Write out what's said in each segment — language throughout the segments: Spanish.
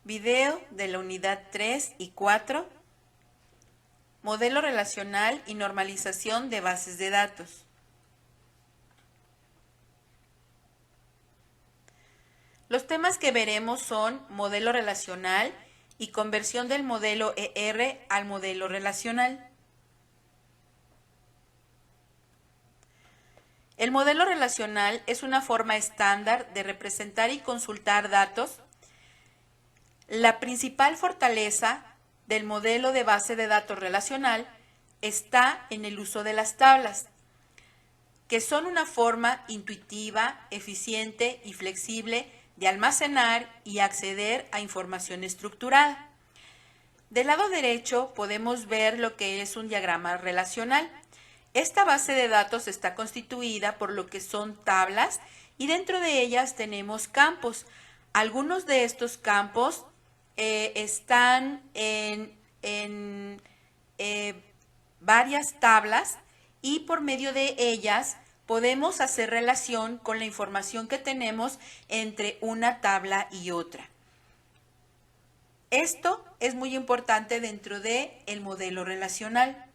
Video de la unidad 3 y 4, modelo relacional y normalización de bases de datos. Los temas que veremos son modelo relacional y conversión del modelo ER al modelo relacional. El modelo relacional es una forma estándar de representar y consultar datos. La principal fortaleza del modelo de base de datos relacional está en el uso de las tablas, que son una forma intuitiva, eficiente y flexible de almacenar y acceder a información estructurada. Del lado derecho podemos ver lo que es un diagrama relacional. Esta base de datos está constituida por lo que son tablas y dentro de ellas tenemos campos. Algunos de estos campos están en varias tablas y por medio de ellas podemos hacer relación con la información que tenemos entre una tabla y otra. Esto es muy importante dentro del modelo relacional.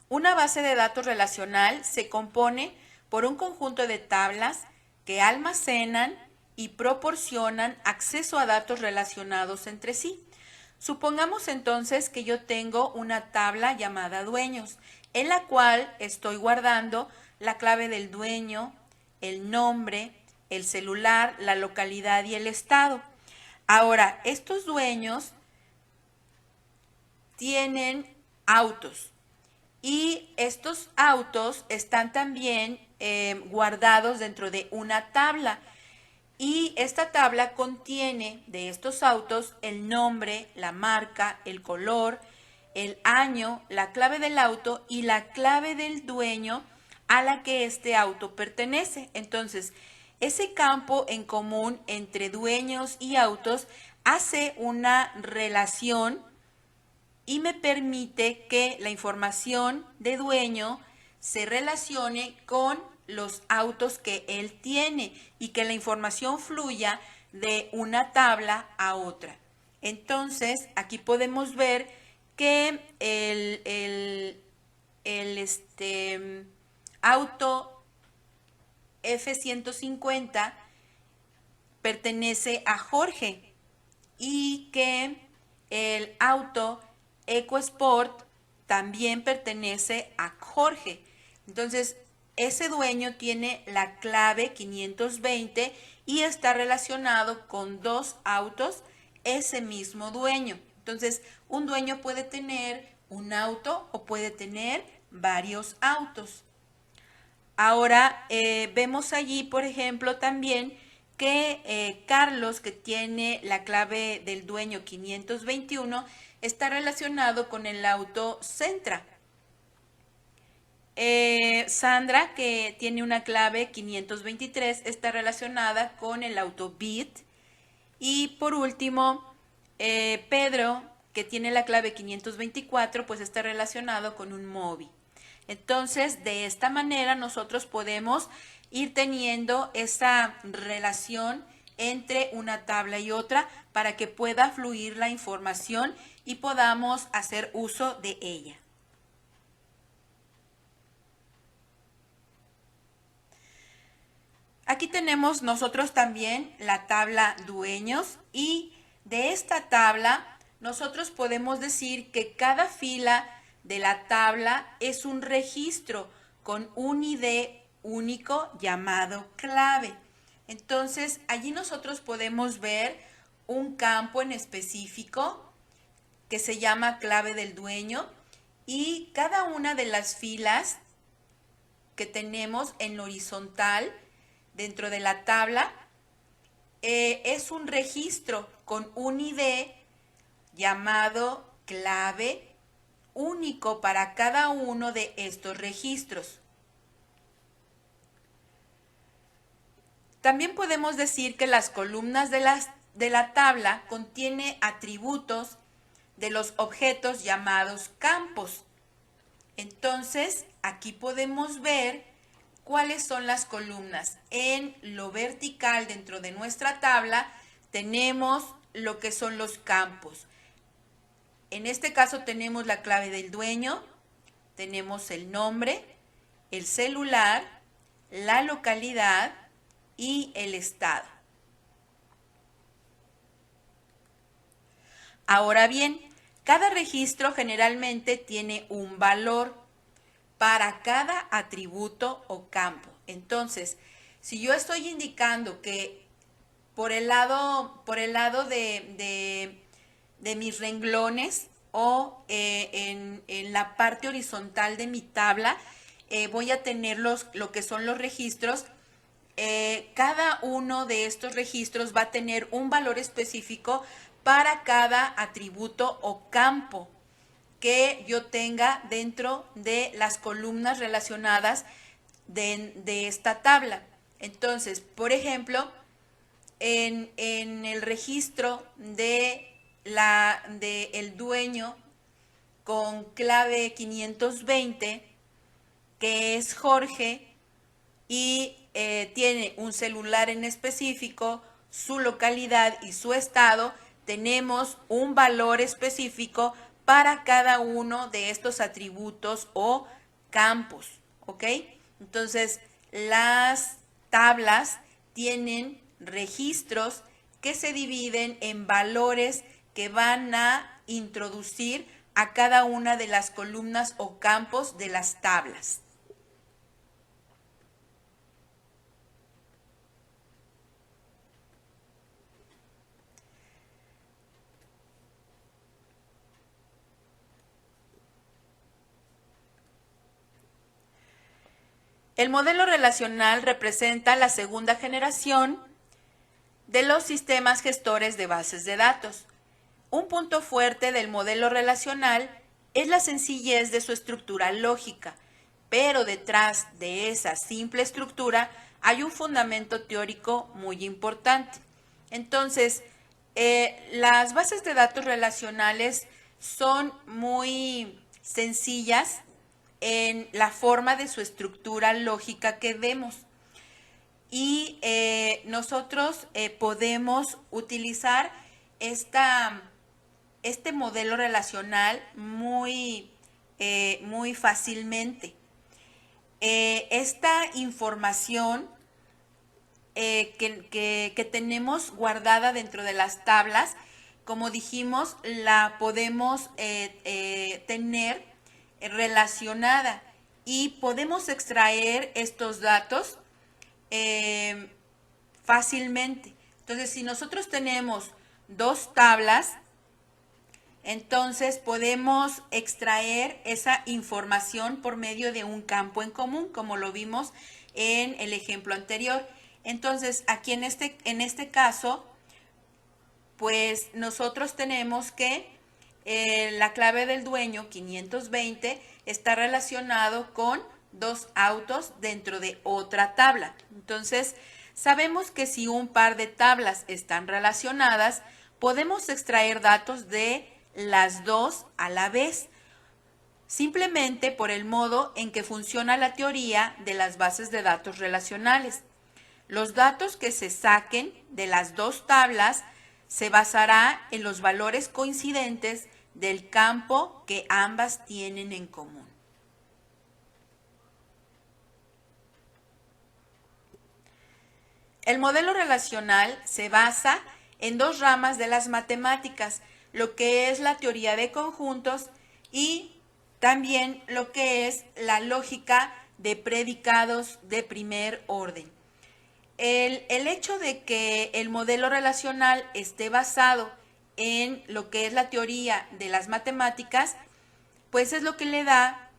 Una base de datos relacional se compone por un conjunto de tablas que almacenan y proporcionan acceso a datos relacionados entre sí. Supongamos entonces que yo tengo una tabla llamada dueños, en la cual estoy guardando la clave del dueño, el nombre, el celular, la localidad y el estado. Ahora, estos dueños tienen autos y estos autos están también guardados dentro de una tabla. Y esta tabla contiene de estos autos el nombre, la marca, el color, el año, la clave del auto y la clave del dueño a la que este auto pertenece. Entonces, ese campo en común entre dueños y autos hace una relación y me permite que la información de dueño se relacione con los autos que él tiene y que la información fluya de una tabla a otra. Entonces, aquí podemos ver que el auto F-150 pertenece a Jorge y que el auto EcoSport también pertenece a Jorge. Entonces, ese dueño tiene la clave 520 y está relacionado con dos autos, ese mismo dueño. Entonces, un dueño puede tener un auto o puede tener varios autos. Ahora, vemos allí, por ejemplo, también que Carlos, que tiene la clave del dueño 521, está relacionado con el auto Sentra. Sandra, que tiene una clave 523, está relacionada con el auto Beat. Y por último, Pedro, que tiene la clave 524, pues está relacionado con un Mobi. Entonces, de esta manera nosotros podemos ir teniendo esa relación entre una tabla y otra para que pueda fluir la información y podamos hacer uso de ella. Aquí tenemos nosotros también la tabla dueños y de esta tabla nosotros podemos decir que cada fila de la tabla es un registro con un ID único llamado clave. Entonces, allí nosotros podemos ver un campo en específico que se llama clave del dueño y cada una de las filas que tenemos en horizontal dentro de la tabla es un registro con un ID llamado clave único para cada uno de estos registros. También podemos decir que las columnas de la tabla contiene atributos de los objetos llamados campos. Entonces, aquí podemos ver ¿cuáles son las columnas? En lo vertical dentro de nuestra tabla tenemos lo que son los campos. En este caso tenemos la clave del dueño, tenemos el nombre, el celular, la localidad y el estado. Ahora bien, cada registro generalmente tiene un valor para cada atributo o campo. Entonces, si yo estoy indicando que por el lado de mis renglones o en la parte horizontal de mi tabla, voy a tener lo que son los registros. Cada uno de estos registros va a tener un valor específico para cada atributo o campo que yo tenga dentro de las columnas relacionadas de esta tabla. Entonces, por ejemplo, en el registro de el dueño con clave 520, que es Jorge, y tiene un celular en específico, su localidad y su estado, tenemos un valor específico para cada uno de estos atributos o campos, ¿ok? Entonces, las tablas tienen registros que se dividen en valores que van a introducir a cada una de las columnas o campos de las tablas. El modelo relacional representa la segunda generación de los sistemas gestores de bases de datos. Un punto fuerte del modelo relacional es la sencillez de su estructura lógica, pero detrás de esa simple estructura hay un fundamento teórico muy importante. Entonces, las bases de datos relacionales son muy sencillas en la forma de su estructura lógica que vemos. Y nosotros podemos utilizar este modelo relacional muy fácilmente. Esta información que tenemos guardada dentro de las tablas, como dijimos, la podemos tener relacionada y podemos extraer estos datos fácilmente. Entonces, si nosotros tenemos dos tablas, entonces podemos extraer esa información por medio de un campo en común, como lo vimos en el ejemplo anterior. Entonces, aquí en este caso, pues nosotros tenemos que la clave del dueño 520 está relacionado con dos autos dentro de otra tabla. Entonces, sabemos que si un par de tablas están relacionadas, podemos extraer datos de las dos a la vez, simplemente por el modo en que funciona la teoría de las bases de datos relacionales. Los datos que se saquen de las dos tablas se basará en los valores coincidentes del campo que ambas tienen en común. El modelo relacional se basa en dos ramas de las matemáticas, lo que es la teoría de conjuntos y también lo que es la lógica de predicados de primer orden. El hecho de que el modelo relacional esté basado en lo que es la teoría de las matemáticas, pues es lo que le da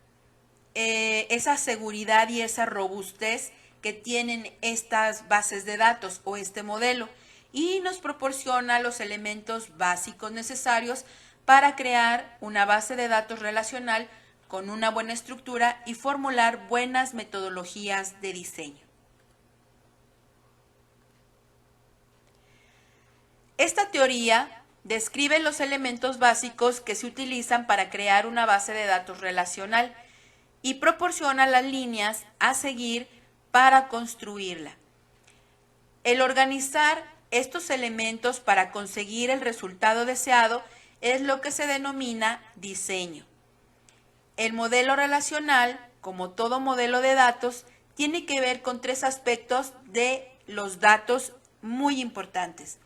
esa seguridad y esa robustez que tienen estas bases de datos o este modelo, y nos proporciona los elementos básicos necesarios para crear una base de datos relacional con una buena estructura y formular buenas metodologías de diseño. Esta teoría describe los elementos básicos que se utilizan para crear una base de datos relacional y proporciona las líneas a seguir para construirla. El organizar estos elementos para conseguir el resultado deseado es lo que se denomina diseño. El modelo relacional, como todo modelo de datos, tiene que ver con tres aspectos de los datos muy importantes.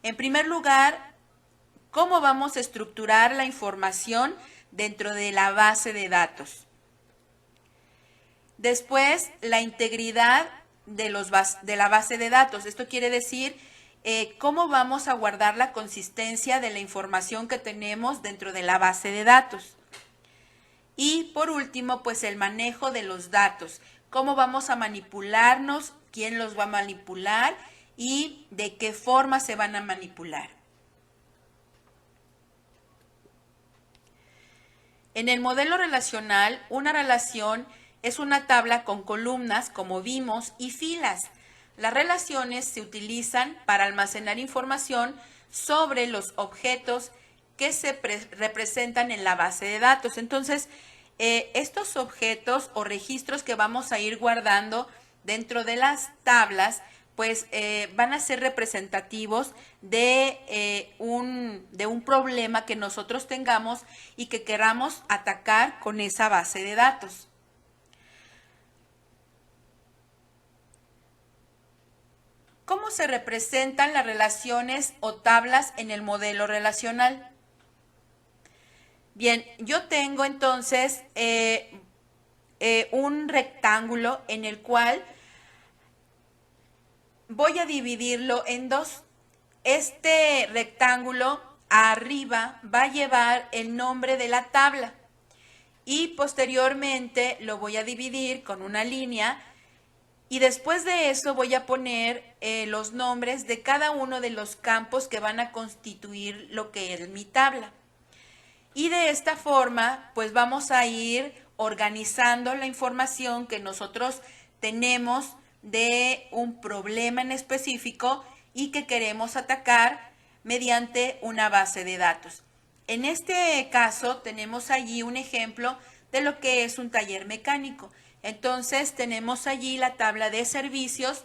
En primer lugar, cómo vamos a estructurar la información dentro de la base de datos. Después, la integridad de la base de datos. Esto quiere decir cómo vamos a guardar la consistencia de la información que tenemos dentro de la base de datos. Y por último, pues el manejo de los datos. Cómo vamos a manipularnos, quién los va a manipular y de qué forma se van a manipular. En el modelo relacional, una relación es una tabla con columnas, como vimos, y filas. Las relaciones se utilizan para almacenar información sobre los objetos que se representan en la base de datos. Entonces, estos objetos o registros que vamos a ir guardando dentro de las tablas, pues van a ser representativos de un problema que nosotros tengamos y que queramos atacar con esa base de datos. ¿Cómo se representan las relaciones o tablas en el modelo relacional? Bien, yo tengo entonces un rectángulo en el cual voy a dividirlo en dos. Este rectángulo arriba va a llevar el nombre de la tabla y posteriormente lo voy a dividir con una línea y después de eso voy a poner los nombres de cada uno de los campos que van a constituir lo que es mi tabla. Y de esta forma, pues vamos a ir organizando la información que nosotros tenemos de un problema en específico y que queremos atacar mediante una base de datos. En este caso tenemos allí un ejemplo de lo que es un taller mecánico. Entonces tenemos allí la tabla de servicios,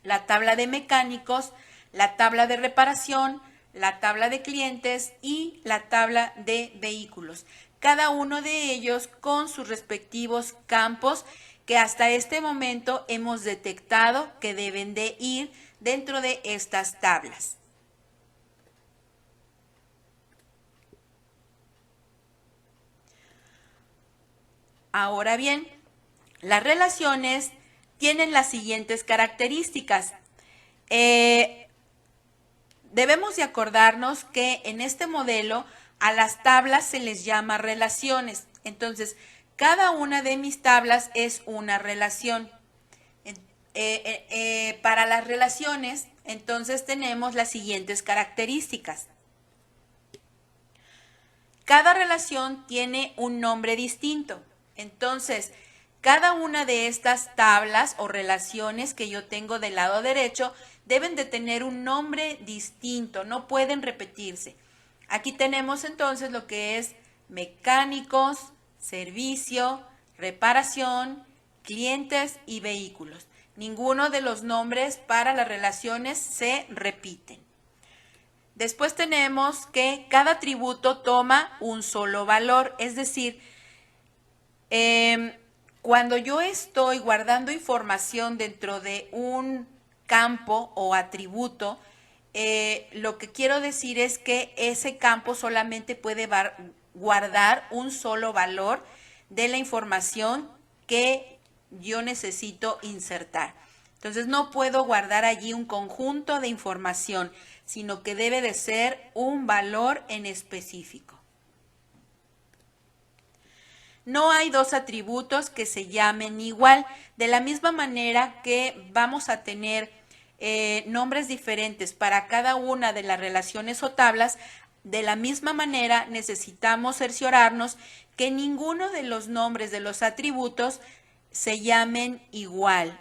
la tabla de mecánicos, la tabla de reparación, la tabla de clientes y la tabla de vehículos. Cada uno de ellos con sus respectivos campos que hasta este momento hemos detectado que deben de ir dentro de estas tablas. Ahora bien, las relaciones tienen las siguientes características. Debemos de acordarnos que en este modelo a las tablas se les llama relaciones. Entonces, cada una de mis tablas es una relación. Para las relaciones, entonces tenemos las siguientes características. Cada relación tiene un nombre distinto. Entonces, cada una de estas tablas o relaciones que yo tengo del lado derecho deben de tener un nombre distinto, no pueden repetirse. Aquí tenemos entonces lo que es mecánicos, servicio, reparación, clientes y vehículos. Ninguno de los nombres para las relaciones se repiten. Después tenemos que cada atributo toma un solo valor, es decir, cuando yo estoy guardando información dentro de un campo o atributo, lo que quiero decir es que ese campo solamente puede guardar un solo valor de la información que yo necesito insertar. Entonces no puedo guardar allí un conjunto de información, sino que debe de ser un valor en específico. No hay dos atributos que se llamen igual, de la misma manera que vamos a tener nombres diferentes para cada una de las relaciones o tablas. De la misma manera necesitamos cerciorarnos que ninguno de los nombres de los atributos se llamen igual,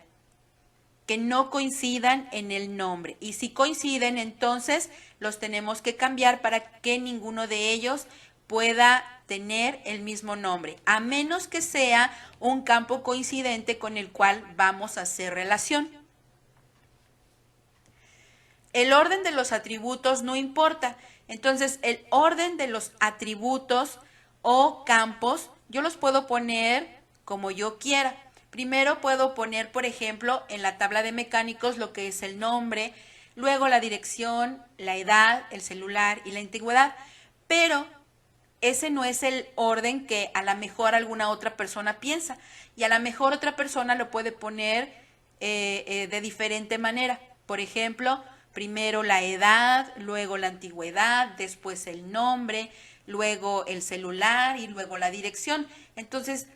que no coincidan en el nombre. Y si coinciden, entonces los tenemos que cambiar para que ninguno de ellos pueda tener el mismo nombre, a menos que sea un campo coincidente con el cual vamos a hacer relación. El orden de los atributos no importa. Entonces, el orden de los atributos o campos, yo los puedo poner como yo quiera. Primero puedo poner, por ejemplo, en la tabla de mecánicos lo que es el nombre, luego la dirección, la edad, el celular y la antigüedad. Pero ese no es el orden que a lo mejor alguna otra persona piensa. Y a lo mejor otra persona lo puede poner de diferente manera. Por ejemplo, primero la edad, luego la antigüedad, después el nombre, luego el celular y luego la dirección. Entonces,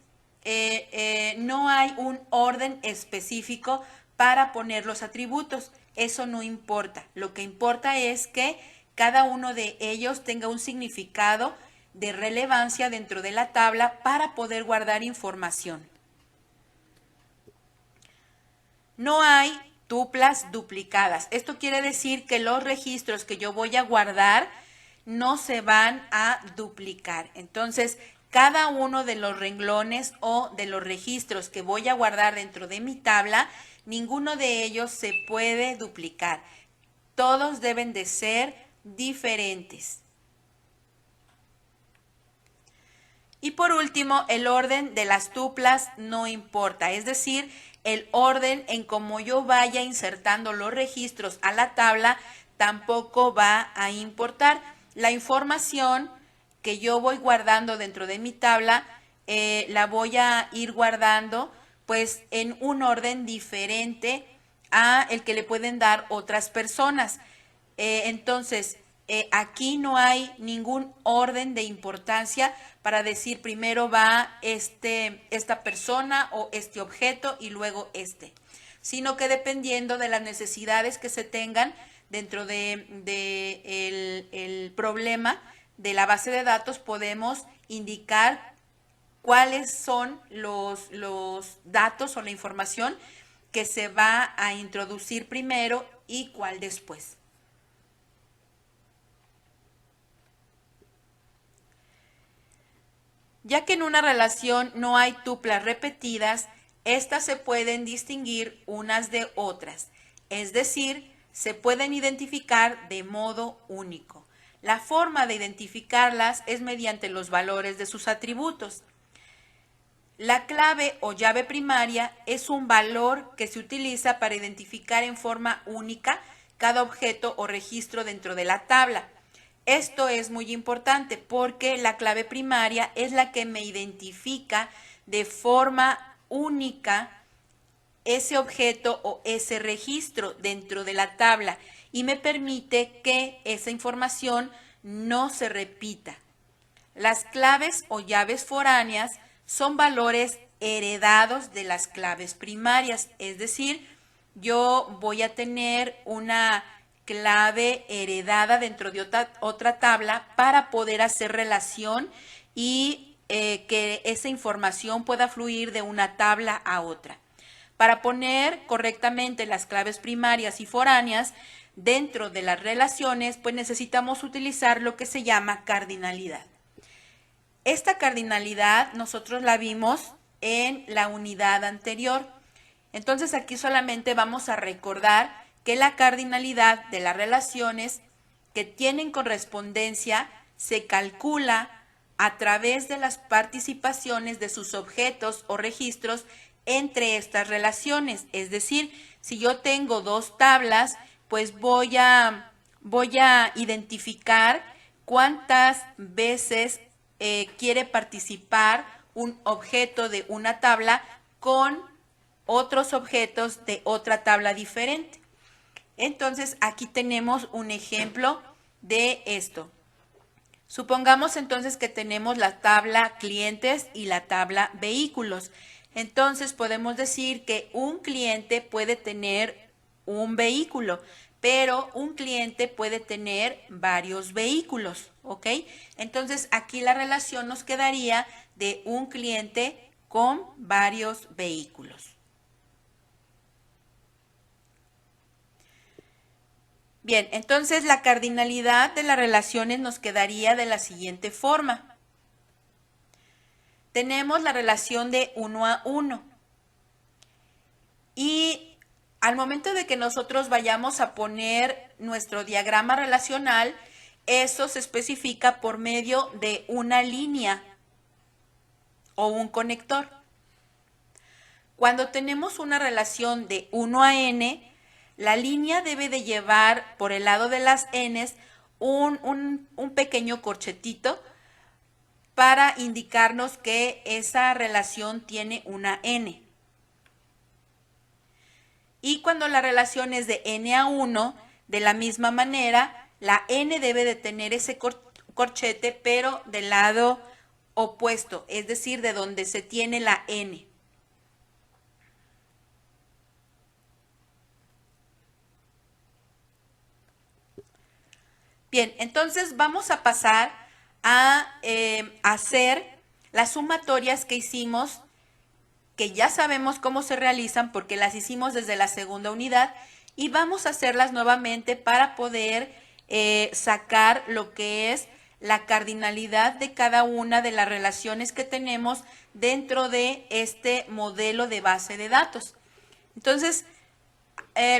no hay un orden específico para poner los atributos. Eso no importa. Lo que importa es que cada uno de ellos tenga un significado de relevancia dentro de la tabla para poder guardar información. No hay tuplas duplicadas. Esto quiere decir que los registros que yo voy a guardar no se van a duplicar. Entonces, cada uno de los renglones o de los registros que voy a guardar dentro de mi tabla, ninguno de ellos se puede duplicar. Todos deben de ser diferentes. Y por último, el orden de las tuplas no importa, es decir, el orden en cómo yo vaya insertando los registros a la tabla tampoco va a importar. La información que yo voy guardando dentro de mi tabla la voy a ir guardando pues en un orden diferente a el que le pueden dar otras personas. Entonces, aquí no hay ningún orden de importancia para decir primero va esta persona o este objeto y luego este, sino que dependiendo de las necesidades que se tengan dentro de el problema de la base de datos, podemos indicar cuáles son los datos o la información que se va a introducir primero y cuál después. Ya que en una relación no hay tuplas repetidas, estas se pueden distinguir unas de otras, es decir, se pueden identificar de modo único. La forma de identificarlas es mediante los valores de sus atributos. La clave o llave primaria es un valor que se utiliza para identificar en forma única cada objeto o registro dentro de la tabla. Esto es muy importante porque la clave primaria es la que me identifica de forma única ese objeto o ese registro dentro de la tabla y me permite que esa información no se repita. Las claves o llaves foráneas son valores heredados de las claves primarias, es decir, yo voy a tener una clave heredada dentro de otra tabla para poder hacer relación y que esa información pueda fluir de una tabla a otra. Para poner correctamente las claves primarias y foráneas dentro de las relaciones, pues necesitamos utilizar lo que se llama cardinalidad. Esta cardinalidad nosotros la vimos en la unidad anterior. Entonces aquí solamente vamos a recordar que la cardinalidad de las relaciones que tienen correspondencia se calcula a través de las participaciones de sus objetos o registros entre estas relaciones. Es decir, si yo tengo dos tablas, pues voy a identificar cuántas veces quiere participar un objeto de una tabla con otros objetos de otra tabla diferente. Entonces, aquí tenemos un ejemplo de esto. Supongamos entonces que tenemos la tabla clientes y la tabla vehículos. Entonces, podemos decir que un cliente puede tener un vehículo, pero un cliente puede tener varios vehículos, ¿ok? Entonces, aquí la relación nos quedaría de un cliente con varios vehículos. Bien, entonces la cardinalidad de las relaciones nos quedaría de la siguiente forma. Tenemos la relación de 1 a 1. Y al momento de que nosotros vayamos a poner nuestro diagrama relacional, eso se especifica por medio de una línea o un conector. Cuando tenemos una relación de 1 a n, la línea debe de llevar por el lado de las n's un pequeño corchetito para indicarnos que esa relación tiene una n. Y cuando la relación es de n a 1, de la misma manera, la n debe de tener ese corchete, pero del lado opuesto, es decir, de donde se tiene la n. Bien, entonces vamos a pasar a hacer las sumatorias que hicimos, que ya sabemos cómo se realizan porque las hicimos desde la segunda unidad, y vamos a hacerlas nuevamente para poder sacar lo que es la cardinalidad de cada una de las relaciones que tenemos dentro de este modelo de base de datos. Entonces,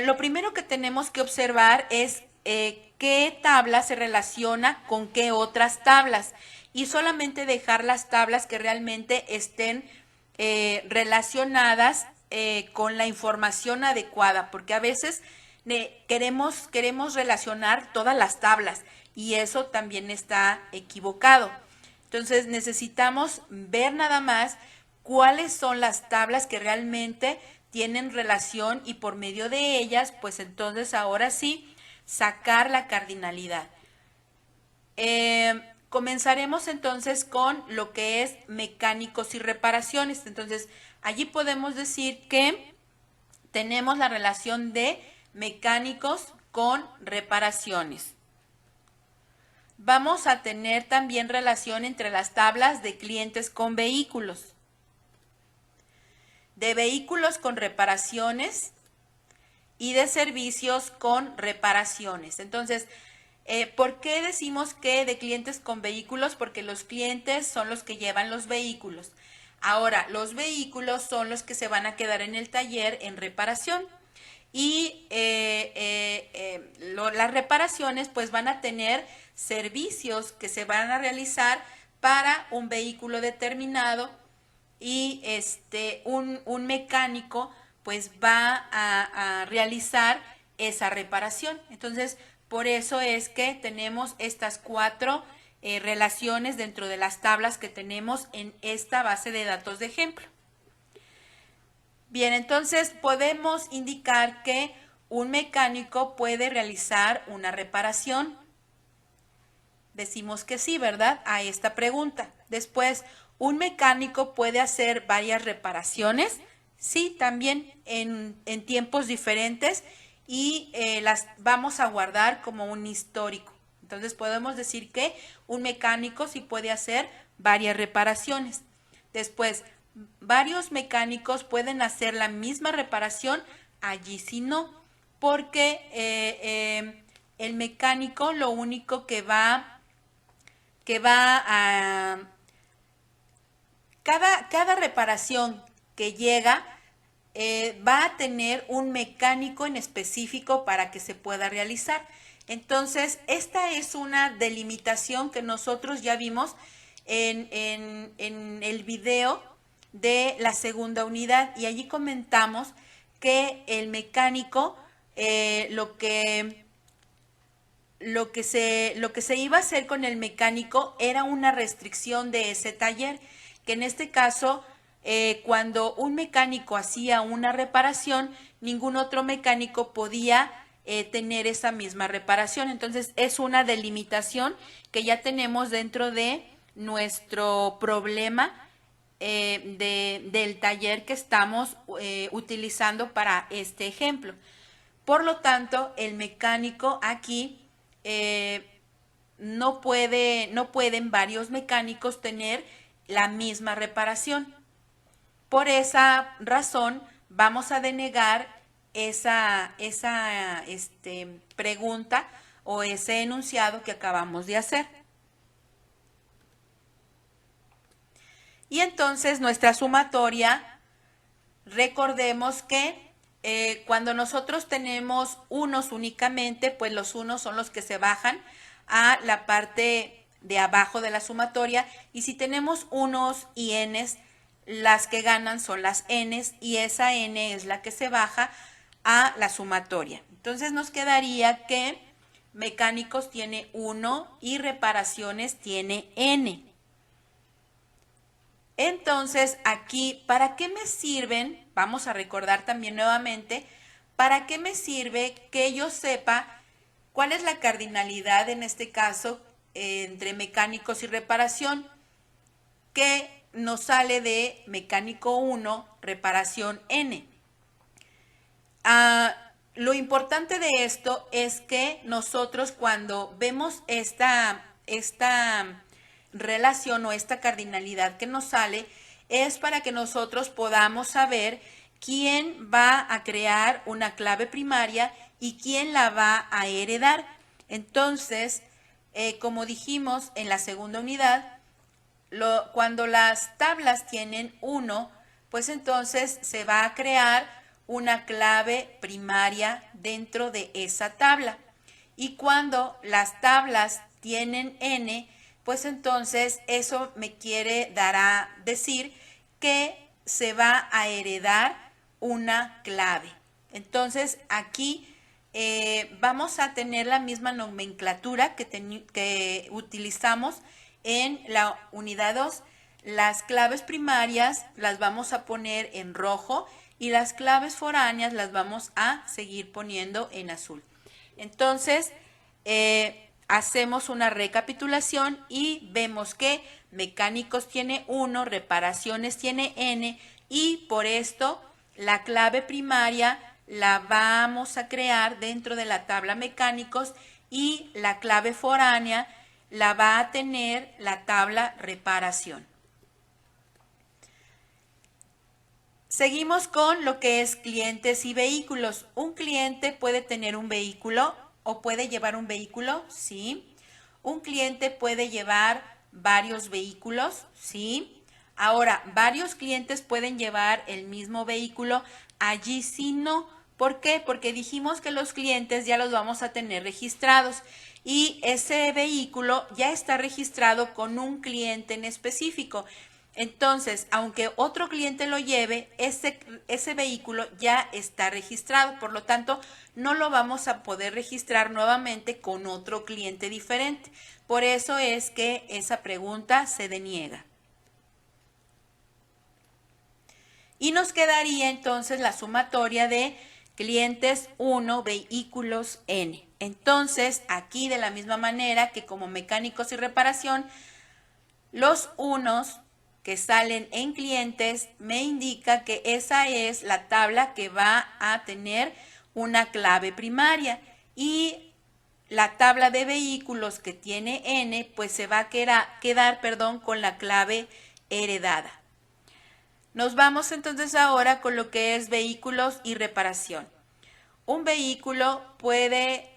lo primero que tenemos que observar es qué tabla se relaciona con qué otras tablas, y solamente dejar las tablas que realmente estén relacionadas con la información adecuada, porque a veces queremos relacionar todas las tablas y eso también está equivocado. Entonces necesitamos ver nada más cuáles son las tablas que realmente tienen relación, y por medio de ellas, pues entonces ahora sí, sacar la cardinalidad. Comenzaremos entonces con lo que es mecánicos y reparaciones. Entonces, allí podemos decir que tenemos la relación de mecánicos con reparaciones. Vamos a tener también relación entre las tablas de clientes con vehículos, de vehículos con reparaciones y de servicios con reparaciones. Entonces, ¿por qué decimos que de clientes con vehículos? Porque los clientes son los que llevan los vehículos. Ahora, los vehículos son los que se van a quedar en el taller en reparación. Y las reparaciones pues van a tener servicios que se van a realizar para un vehículo determinado, y un mecánico pues va a realizar esa reparación. Entonces, por eso es que tenemos estas 4 relaciones dentro de las tablas que tenemos en esta base de datos de ejemplo. Bien, entonces podemos indicar que un mecánico puede realizar una reparación. Decimos que sí, ¿verdad? A esta pregunta. Después, ¿un mecánico puede hacer varias reparaciones? Sí, también en tiempos diferentes, y las vamos a guardar como un histórico. Entonces podemos decir que un mecánico sí puede hacer varias reparaciones. Después, varios mecánicos pueden hacer la misma reparación, allí sí no, porque el mecánico lo único que va a cada reparación que llega va a tener un mecánico en específico para que se pueda realizar. Entonces, esta es una delimitación que nosotros ya vimos en el video de la segunda unidad, y allí comentamos que el mecánico lo que se iba a hacer con el mecánico era una restricción de ese taller, que en este caso, cuando un mecánico hacía una reparación, ningún otro mecánico podía tener esa misma reparación. Entonces, es una delimitación que ya tenemos dentro de nuestro problema del taller que estamos utilizando para este ejemplo. Por lo tanto, el mecánico aquí no pueden varios mecánicos tener la misma reparación. Por esa razón, vamos a denegar esa pregunta o ese enunciado que acabamos de hacer. Y entonces nuestra sumatoria, recordemos que cuando nosotros tenemos unos únicamente, pues los unos son los que se bajan a la parte de abajo de la sumatoria, y si tenemos unos y n's, las que ganan son las n's, y esa n es la que se baja a la sumatoria. Entonces nos quedaría que mecánicos tiene 1 y reparaciones tiene n. Entonces aquí, ¿para qué me sirven? Vamos a recordar también nuevamente, ¿para qué me sirve que yo sepa cuál es la cardinalidad en este caso entre mecánicos y reparación? Que nos sale de mecánico 1, reparación n. Lo importante de esto es que nosotros cuando vemos esta relación o esta cardinalidad que nos sale, es para que nosotros podamos saber quién va a crear una clave primaria y quién la va a heredar. Entonces, como dijimos en la segunda unidad, cuando las tablas tienen 1, pues entonces se va a crear una clave primaria dentro de esa tabla. Y cuando las tablas tienen n, pues entonces eso me quiere dar a decir que se va a heredar una clave. Entonces aquí vamos a tener la misma nomenclatura que utilizamos en la unidad 2. Las claves primarias las vamos a poner en rojo y las claves foráneas las vamos a seguir poniendo en azul. Entonces, hacemos una recapitulación y vemos que mecánicos tiene 1, reparaciones tiene n, y por esto la clave primaria la vamos a crear dentro de la tabla mecánicos y la clave foránea la va a tener la tabla reparación. Seguimos con lo que es clientes y vehículos. Un cliente puede tener un vehículo o puede llevar un vehículo, ¿sí? Un cliente puede llevar varios vehículos, ¿sí? Ahora, varios clientes pueden llevar el mismo vehículo, allí sí no. ¿Por qué? Porque dijimos que los clientes ya los vamos a tener registrados y ese vehículo ya está registrado con un cliente en específico. Entonces, aunque otro cliente lo lleve, ese vehículo ya está registrado, por lo tanto, no lo vamos a poder registrar nuevamente con otro cliente diferente. Por eso es que esa pregunta se deniega. Y nos quedaría entonces la sumatoria de clientes 1, vehículos n. Entonces, aquí de la misma manera que como mecánicos y reparación, los unos que salen en clientes me indica que esa es la tabla que va a tener una clave primaria, y la tabla de vehículos que tiene n pues se va a quedar con la clave heredada. Nos vamos entonces ahora con lo que es vehículos y reparación. Un vehículo puede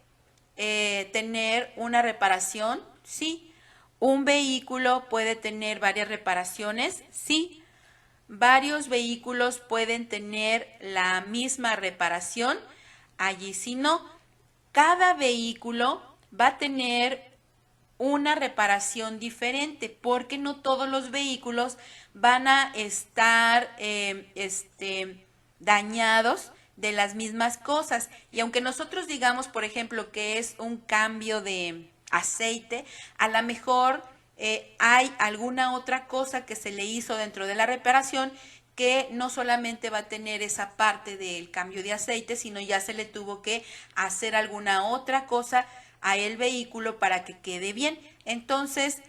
tener una reparación, sí. Un vehículo puede tener varias reparaciones, sí. Varios vehículos pueden tener la misma reparación, allí sí no. Cada vehículo va a tener una reparación diferente porque no todos los vehículos van a estar dañados de las mismas cosas. Y aunque nosotros digamos, por ejemplo, que es un cambio de aceite, a lo mejor hay alguna otra cosa que se le hizo dentro de la reparación que no solamente va a tener esa parte del cambio de aceite, sino ya se le tuvo que hacer alguna otra cosa a el vehículo para que quede bien. Entonces,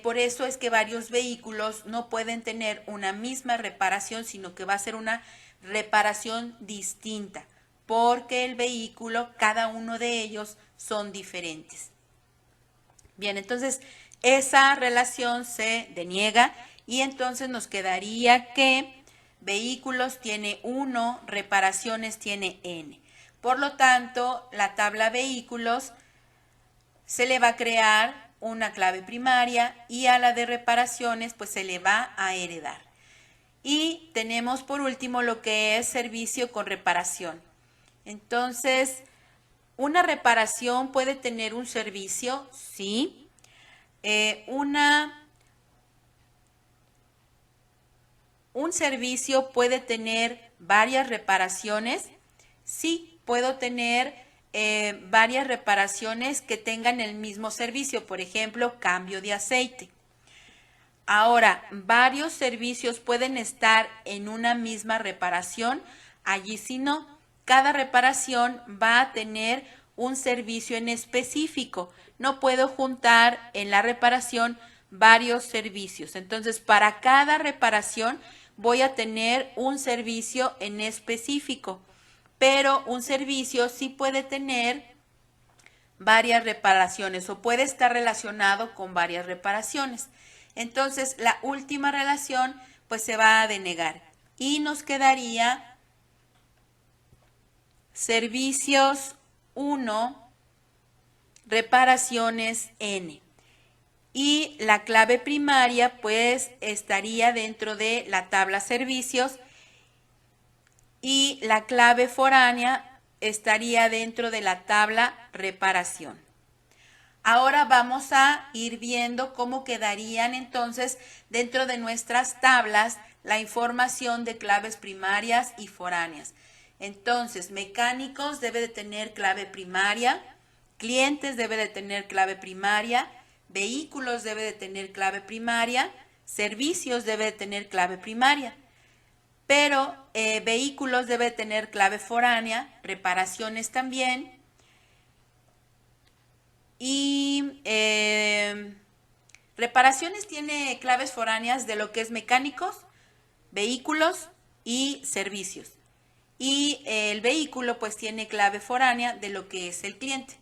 por eso es que varios vehículos no pueden tener una misma reparación, sino que va a ser una reparación distinta, porque el vehículo, cada uno de ellos son diferentes. Bien, entonces esa relación se deniega y entonces nos quedaría que vehículos tiene 1, reparaciones tiene n. Por lo tanto, la tabla vehículos se le va a crear una clave primaria y a la de reparaciones pues se le va a heredar. Y tenemos por último lo que es servicio con reparación. Entonces, ¿una reparación puede tener un servicio? Sí. ¿Un servicio puede tener varias reparaciones? Sí, puedo tener varias reparaciones que tengan el mismo servicio, por ejemplo, cambio de aceite. Ahora, varios servicios pueden estar en una misma reparación, allí sí no. Cada reparación va a tener un servicio en específico. No puedo juntar en la reparación varios servicios. Entonces, para cada reparación voy a tener un servicio en específico, pero un servicio sí puede tener varias reparaciones o puede estar relacionado con varias reparaciones. Entonces, la última relación pues se va a denegar y nos quedaría servicios 1, reparaciones n. Y la clave primaria pues estaría dentro de la tabla servicios y la clave foránea estaría dentro de la tabla reparación. Ahora vamos a ir viendo cómo quedarían entonces dentro de nuestras tablas la información de claves primarias y foráneas. Entonces, mecánicos debe de tener clave primaria, clientes debe de tener clave primaria, vehículos debe de tener clave primaria, servicios debe de tener clave primaria. Pero vehículos debe de tener clave foránea, reparaciones también. Y reparaciones tiene claves foráneas de lo que es mecánicos, vehículos y servicios. Y el vehículo pues tiene clave foránea de lo que es el cliente.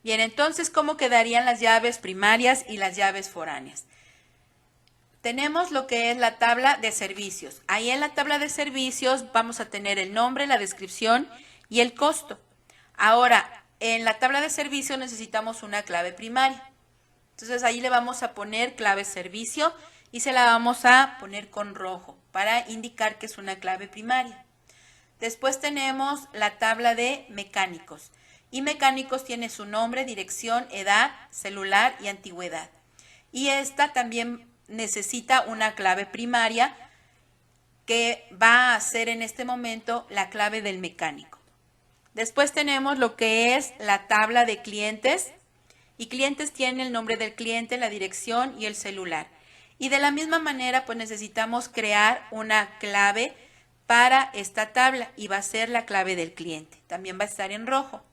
Bien, entonces, ¿cómo quedarían las llaves primarias y las llaves foráneas? Tenemos lo que es la tabla de servicios. Ahí en la tabla de servicios vamos a tener el nombre, la descripción y el costo. Ahora, en la tabla de servicios necesitamos una clave primaria. Entonces, ahí le vamos a poner clave servicio y se la vamos a poner con rojo para indicar que es una clave primaria. Después tenemos la tabla de mecánicos. Y mecánicos tiene su nombre, dirección, edad, celular y antigüedad. Y esta también necesita una clave primaria que va a ser en este momento la clave del mecánico. Después tenemos lo que es la tabla de clientes. Y clientes tiene el nombre del cliente, la dirección y el celular. Y de la misma manera pues necesitamos crear una clave para esta tabla y va a ser la clave del cliente. También va a estar en rojo.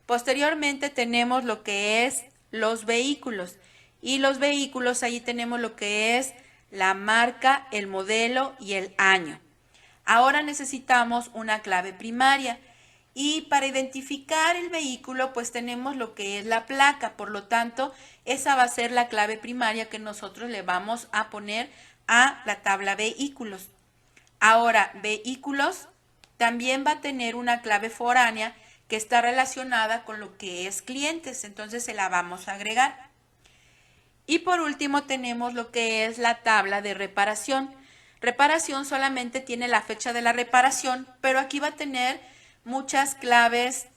Posteriormente tenemos lo que es los vehículos y los vehículos ahí tenemos lo que es la marca, el modelo y el año. Ahora necesitamos una clave primaria y para identificar el vehículo pues tenemos lo que es la placa, por lo tanto esa va a ser la clave primaria que nosotros le vamos a poner a la tabla vehículos. Ahora vehículos también va a tener una clave foránea que está relacionada con lo que es clientes, entonces se la vamos a agregar. Y por último tenemos lo que es la tabla de reparación. Reparación solamente tiene la fecha de la reparación, pero aquí va a tener muchas claves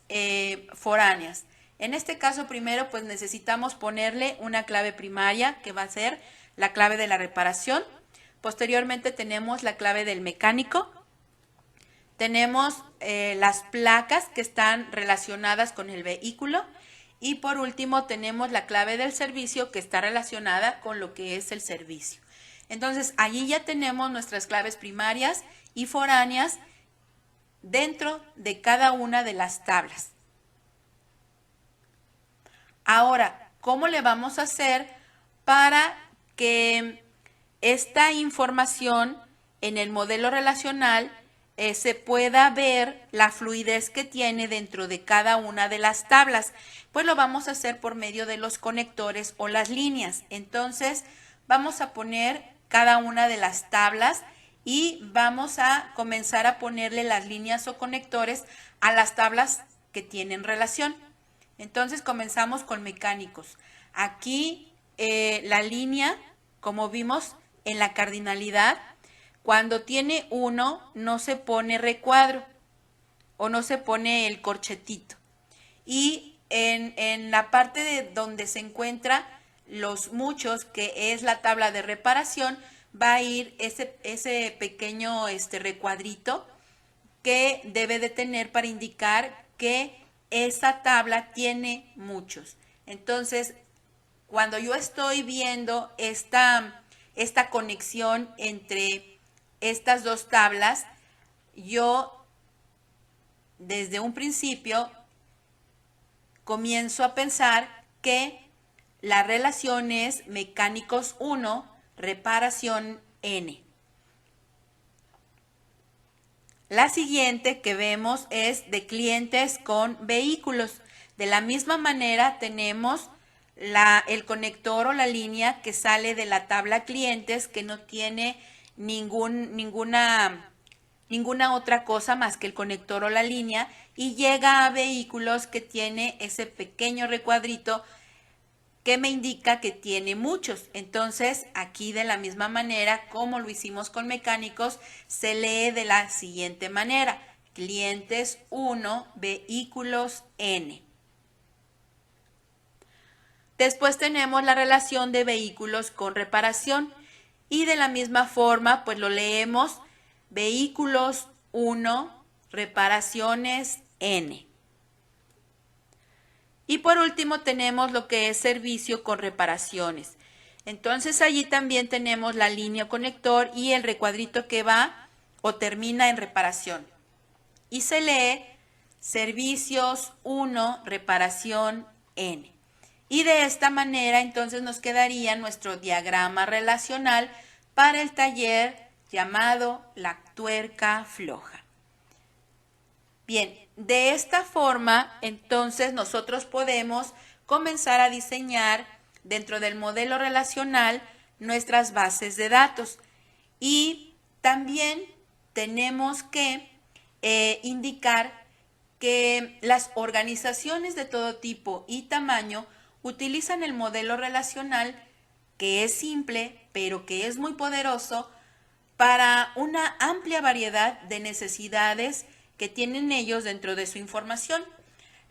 foráneas. En este caso primero pues necesitamos ponerle una clave primaria que va a ser la clave de la reparación. Posteriormente tenemos la clave del mecánico. Tenemos las placas que están relacionadas con el vehículo y por último tenemos la clave del servicio que está relacionada con lo que es el servicio. Entonces allí ya tenemos nuestras claves primarias y foráneas dentro de cada una de las tablas. Ahora, ¿cómo le vamos a hacer para que esta información en el modelo relacional se pueda ver la fluidez que tiene dentro de cada una de las tablas. Pues lo vamos a hacer por medio de los conectores o las líneas. Entonces vamos a poner cada una de las tablas y vamos a comenzar a ponerle las líneas o conectores a las tablas que tienen relación. Entonces comenzamos con mecánicos. Aquí la línea, como vimos en la cardinalidad, cuando tiene 1 no se pone recuadro o no se pone el corchetito. Y en la parte de donde se encuentra los muchos, que es la tabla de reparación, va a ir ese pequeño recuadrito que debe de tener para indicar que esa tabla tiene muchos. Entonces, cuando yo estoy viendo esta conexión entre estas dos tablas, yo desde un principio comienzo a pensar que la relación es mecánicos 1, reparación N. La siguiente que vemos es de clientes con vehículos. De la misma manera tenemos el conector o la línea que sale de la tabla clientes, que no tiene ninguna otra cosa más que el conector o la línea, y llega a vehículos, que tiene ese pequeño recuadrito que me indica que tiene muchos. Entonces aquí, de la misma manera como lo hicimos con mecánicos, se lee de la siguiente manera: clientes 1, vehículos N. Después tenemos la relación de vehículos con reparación, y de la misma forma pues lo leemos: vehículos 1, reparaciones N. Y por último tenemos lo que es servicio con reparaciones. Entonces allí también tenemos la línea conector y el recuadrito que va o termina en reparación. Y se lee servicios 1, reparación N. Y de esta manera entonces nos quedaría nuestro diagrama relacional para el taller llamado la tuerca floja. Bien, de esta forma entonces nosotros podemos comenzar a diseñar dentro del modelo relacional nuestras bases de datos. Y también tenemos que indicar que las organizaciones de todo tipo y tamaño utilizan el modelo relacional, que es simple, pero que es muy poderoso para una amplia variedad de necesidades que tienen ellos dentro de su información.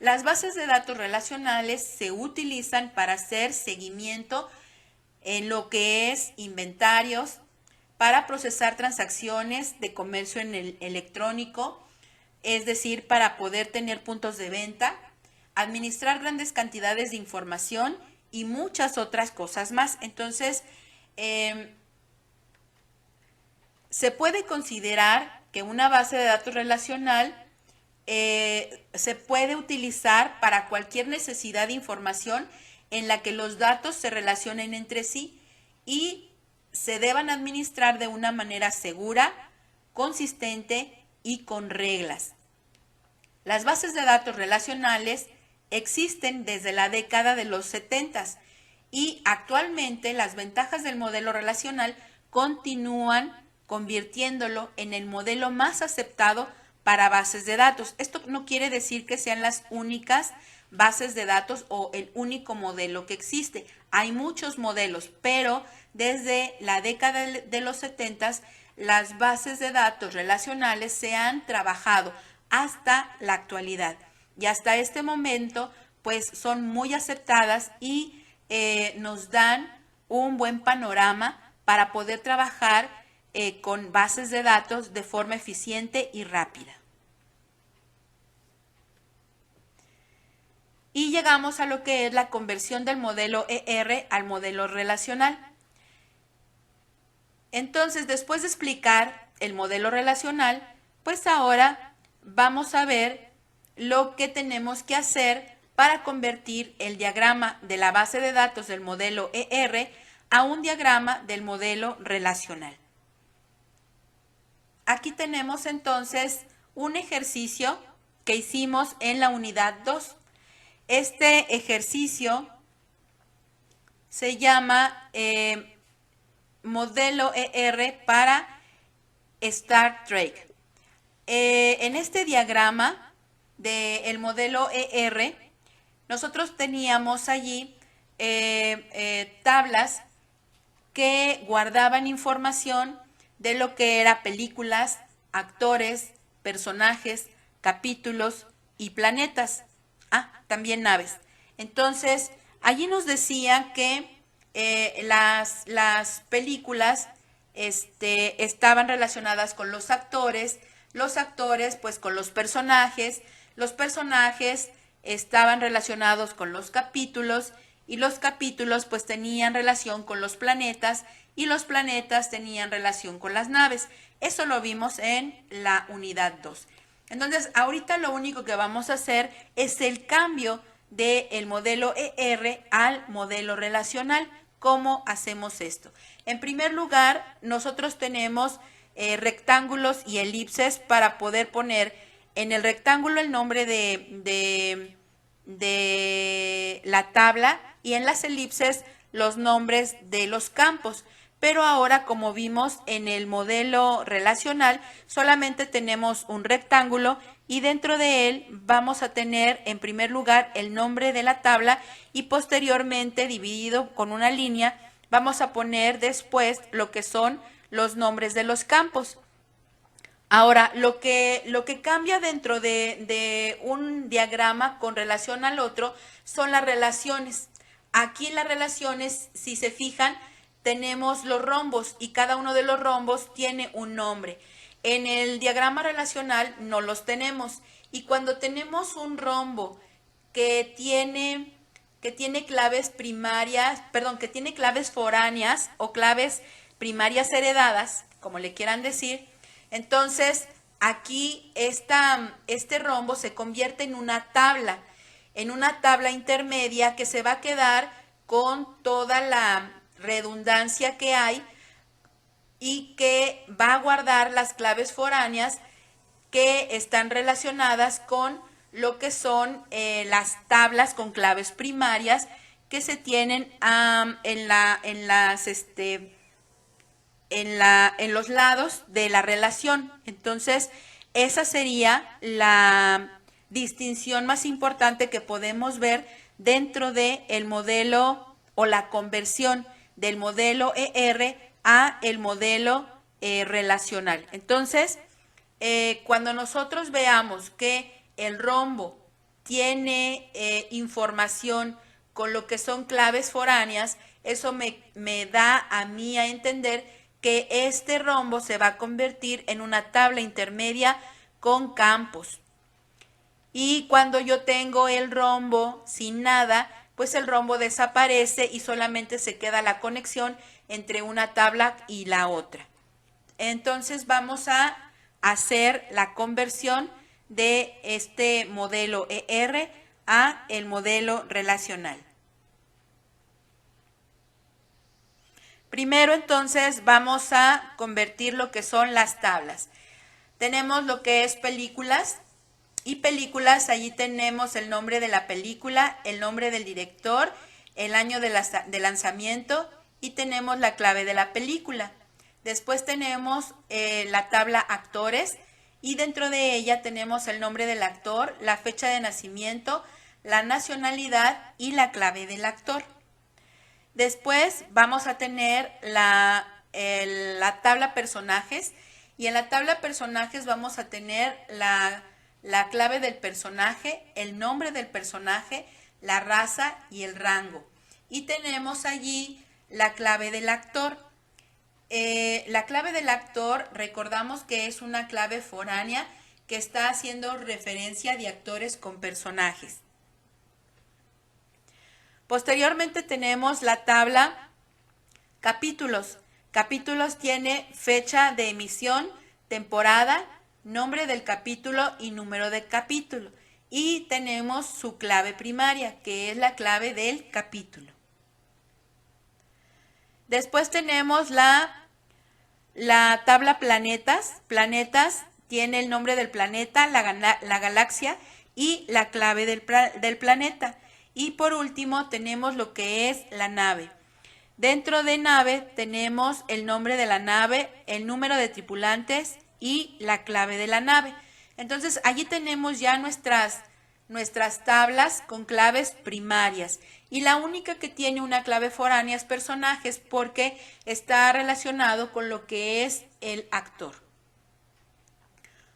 Las bases de datos relacionales se utilizan para hacer seguimiento en lo que es inventarios, para procesar transacciones de comercio en el electrónico, es decir, para poder tener puntos de venta, administrar grandes cantidades de información y muchas otras cosas más. Entonces, se puede considerar que una base de datos relacional se puede utilizar para cualquier necesidad de información en la que los datos se relacionen entre sí y se deban administrar de una manera segura, consistente y con reglas. Las bases de datos relacionales existen desde la década de los 70 y actualmente las ventajas del modelo relacional continúan convirtiéndolo en el modelo más aceptado para bases de datos. Esto no quiere decir que sean las únicas bases de datos o el único modelo que existe. Hay muchos modelos, pero desde la década de los 70 las bases de datos relacionales se han trabajado hasta la actualidad. Y hasta este momento, pues son muy aceptadas y nos dan un buen panorama para poder trabajar con bases de datos de forma eficiente y rápida. Y llegamos a lo que es la conversión del modelo ER al modelo relacional. Entonces, después de explicar el modelo relacional, pues ahora vamos a ver lo que tenemos que hacer para convertir el diagrama de la base de datos del modelo ER a un diagrama del modelo relacional. aquí tenemos entonces un ejercicio que hicimos en la unidad 2. Este ejercicio se llama modelo ER para Star Trek. En este diagrama del modelo ER, nosotros teníamos allí tablas que guardaban información de lo que era películas, actores, personajes, capítulos y planetas. También naves. Entonces, allí nos decía que las películas estaban relacionadas con los actores pues con los personajes estaban relacionados con los capítulos y los capítulos pues tenían relación con los planetas y los planetas tenían relación con las naves. Eso lo vimos en la unidad 2. Entonces, ahorita lo único que vamos a hacer es el cambio del modelo ER al modelo relacional. ¿Cómo hacemos esto? En primer lugar, nosotros tenemos rectángulos y elipses para poder poner en el rectángulo el nombre de la tabla y en las elipses los nombres de los campos. Pero ahora, como vimos en el modelo relacional, solamente tenemos un rectángulo y dentro de él vamos a tener en primer lugar el nombre de la tabla y posteriormente, dividido con una línea, vamos a poner después lo que son los nombres de los campos. Ahora, lo que cambia dentro de un diagrama con relación al otro son las relaciones. Aquí en las relaciones, si se fijan, tenemos los rombos y cada uno de los rombos tiene un nombre. En el diagrama relacional no los tenemos. Y cuando tenemos un rombo que tiene claves primarias, que tiene claves foráneas o claves primarias heredadas, como le quieran decir, entonces aquí este rombo se convierte en una tabla intermedia que se va a quedar con toda la redundancia que hay y que va a guardar las claves foráneas que están relacionadas con lo que son las tablas con claves primarias que se tienen en los lados de la relación. Entonces, esa sería la distinción más importante que podemos ver dentro del modelo o la conversión del modelo ER a el modelo relacional. Entonces, cuando nosotros veamos que el rombo tiene información con lo que son claves foráneas, eso me da a mí a entender que este rombo se va a convertir en una tabla intermedia con campos. Y cuando yo tengo el rombo sin nada, pues el rombo desaparece y solamente se queda la conexión entre una tabla y la otra. Entonces vamos a hacer la conversión de este modelo ER a el modelo relacional. Primero entonces vamos a convertir lo que son las tablas. Tenemos lo que es películas y películas, allí tenemos el nombre de la película, el nombre del director, el año de lanzamiento y tenemos la clave de la película. Después tenemos la tabla actores y dentro de ella tenemos el nombre del actor, la fecha de nacimiento, la nacionalidad y la clave del actor. Después vamos a tener la tabla personajes y en la tabla personajes vamos a tener la clave del personaje, el nombre del personaje, la raza y el rango. Y tenemos allí la clave del actor. La clave del actor, recordamos que es una clave foránea que está haciendo referencia de actores con personajes. Posteriormente tenemos la tabla capítulos. Capítulos tiene fecha de emisión, temporada, nombre del capítulo y número del capítulo. Y tenemos su clave primaria, que es la clave del capítulo. Después tenemos la La tabla planetas. Planetas tiene el nombre del planeta, la galaxia y la clave del planeta. Y por último tenemos lo que es la nave. Dentro de nave tenemos el nombre de la nave, el número de tripulantes y la clave de la nave. Entonces allí tenemos ya nuestras tablas con claves primarias. Y la única que tiene una clave foránea es personajes porque está relacionado con lo que es el actor.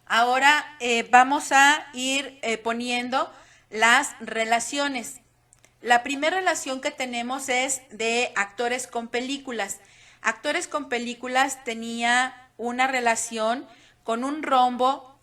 Ahora vamos a ir poniendo las relaciones. La primera relación que tenemos es de actores con películas. Actores con películas tenía una relación con un rombo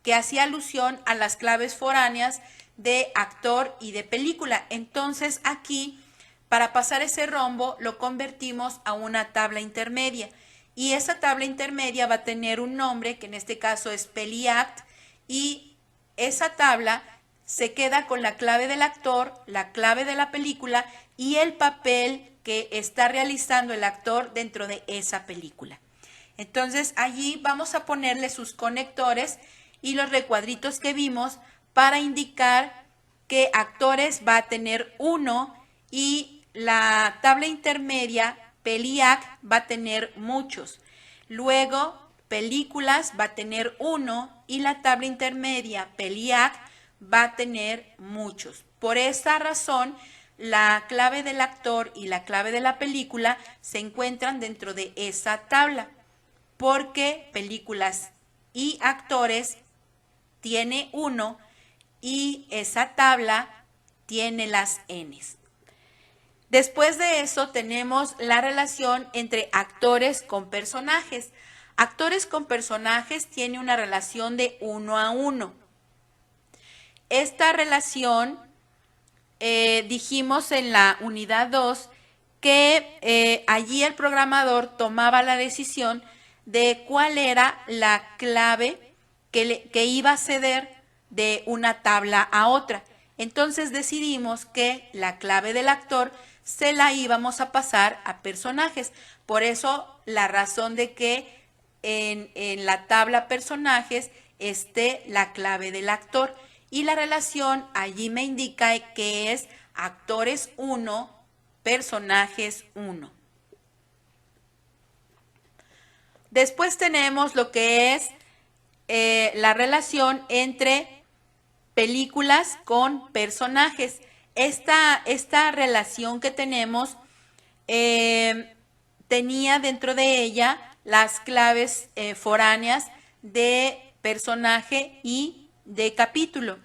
que hacía alusión a las claves foráneas de actor y de película. Entonces aquí, para pasar ese rombo, lo convertimos a una tabla intermedia. Y esa tabla intermedia va a tener un nombre, que en este caso es PeliAct, y esa tabla se queda con la clave del actor, la clave de la película y el papel que está realizando el actor dentro de esa película. Entonces allí vamos a ponerle sus conectores y los recuadritos que vimos para indicar que actores va a tener 1 y la tabla intermedia PeliAct va a tener muchos. Luego películas va a tener 1 y la tabla intermedia PeliAct va a tener muchos. Por esa razón, la clave del actor y la clave de la película se encuentran dentro de esa tabla, porque películas y actores tiene 1 y esa tabla tiene las N's. Después de eso tenemos la relación entre actores con personajes. Actores con personajes tiene una relación de 1 a 1. Esta relación, dijimos en la unidad 2, que allí el programador tomaba la decisión de cuál era la clave que iba a ceder de una tabla a otra. Entonces decidimos que la clave del actor se la íbamos a pasar a personajes. Por eso la razón de que en la tabla personajes esté la clave del actor. Y la relación allí me indica que es actores 1, personajes 1. Después tenemos lo que es la relación entre películas con personajes. Esta relación que tenemos tenía dentro de ella las claves foráneas de personaje y de capítulo.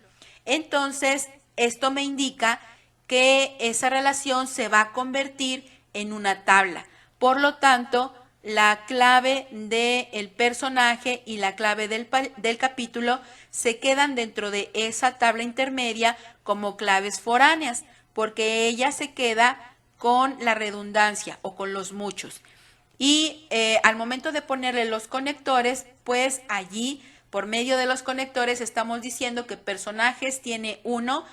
Entonces, esto me indica que esa relación se va a convertir en una tabla. Por lo tanto, la clave del personaje y la clave del capítulo se quedan dentro de esa tabla intermedia como claves foráneas, porque ella se queda con la redundancia o con los muchos. Y al momento de ponerle los conectores, pues allí, por medio de los conectores, estamos diciendo que personajes tiene 1,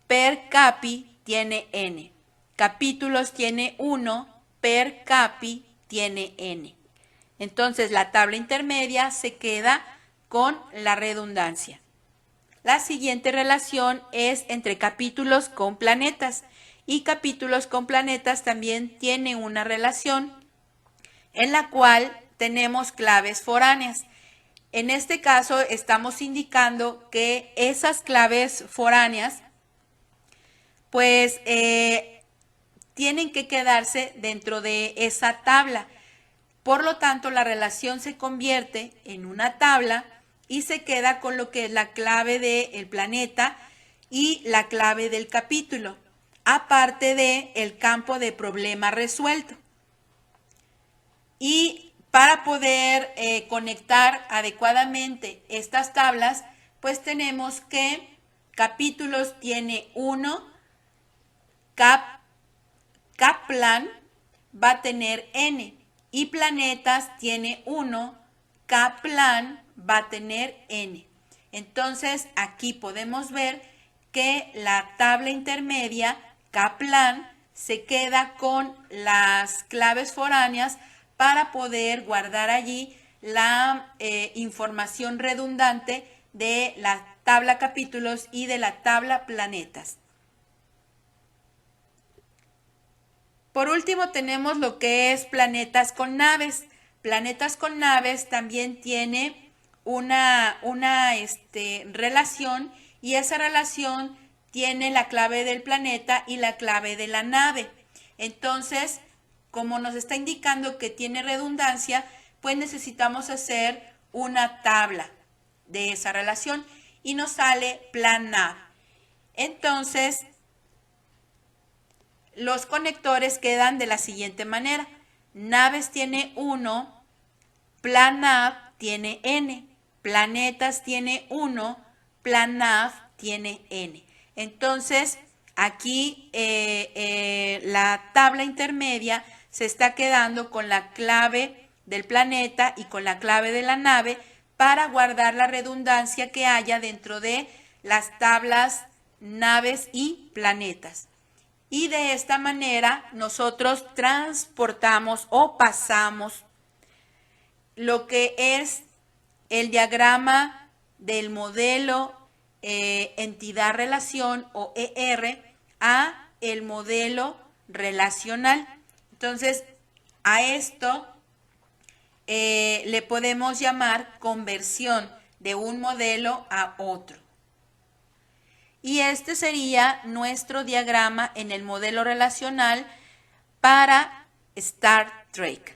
per capi tiene n, capítulos tiene 1, per capi tiene n. Entonces la tabla intermedia se queda con la redundancia. La siguiente relación es entre capítulos con planetas, y capítulos con planetas también tiene una relación en la cual tenemos claves foráneas. En este caso estamos indicando que esas claves foráneas pues tienen que quedarse dentro de esa tabla. Por lo tanto, la relación se convierte en una tabla y se queda con lo que es la clave del planeta y la clave del capítulo, aparte del campo de problema resuelto. Y para poder conectar adecuadamente estas tablas, pues tenemos que capítulos tiene 1, Kaplan va a tener n, y planetas tiene 1, Kaplan va a tener n. Entonces aquí podemos ver que la tabla intermedia Kaplan se queda con las claves foráneas para poder guardar allí la información redundante de la tabla capítulos y de la tabla planetas. Por último tenemos lo que es planetas con naves. Planetas con naves también tiene una relación, y esa relación tiene la clave del planeta y la clave de la nave. Entonces, como nos está indicando que tiene redundancia, pues necesitamos hacer una tabla de esa relación y nos sale plan nav. Entonces, los conectores quedan de la siguiente manera. Naves tiene 1, plan nav tiene n, planetas tiene 1, plan nav tiene n. Entonces, aquí la tabla intermedia se está quedando con la clave del planeta y con la clave de la nave para guardar la redundancia que haya dentro de las tablas naves y planetas. Y de esta manera nosotros transportamos o pasamos lo que es el diagrama del modelo entidad-relación o ER a el modelo relacional. Entonces, a esto le podemos llamar conversión de un modelo a otro. Y este sería nuestro diagrama en el modelo relacional para Star Trek.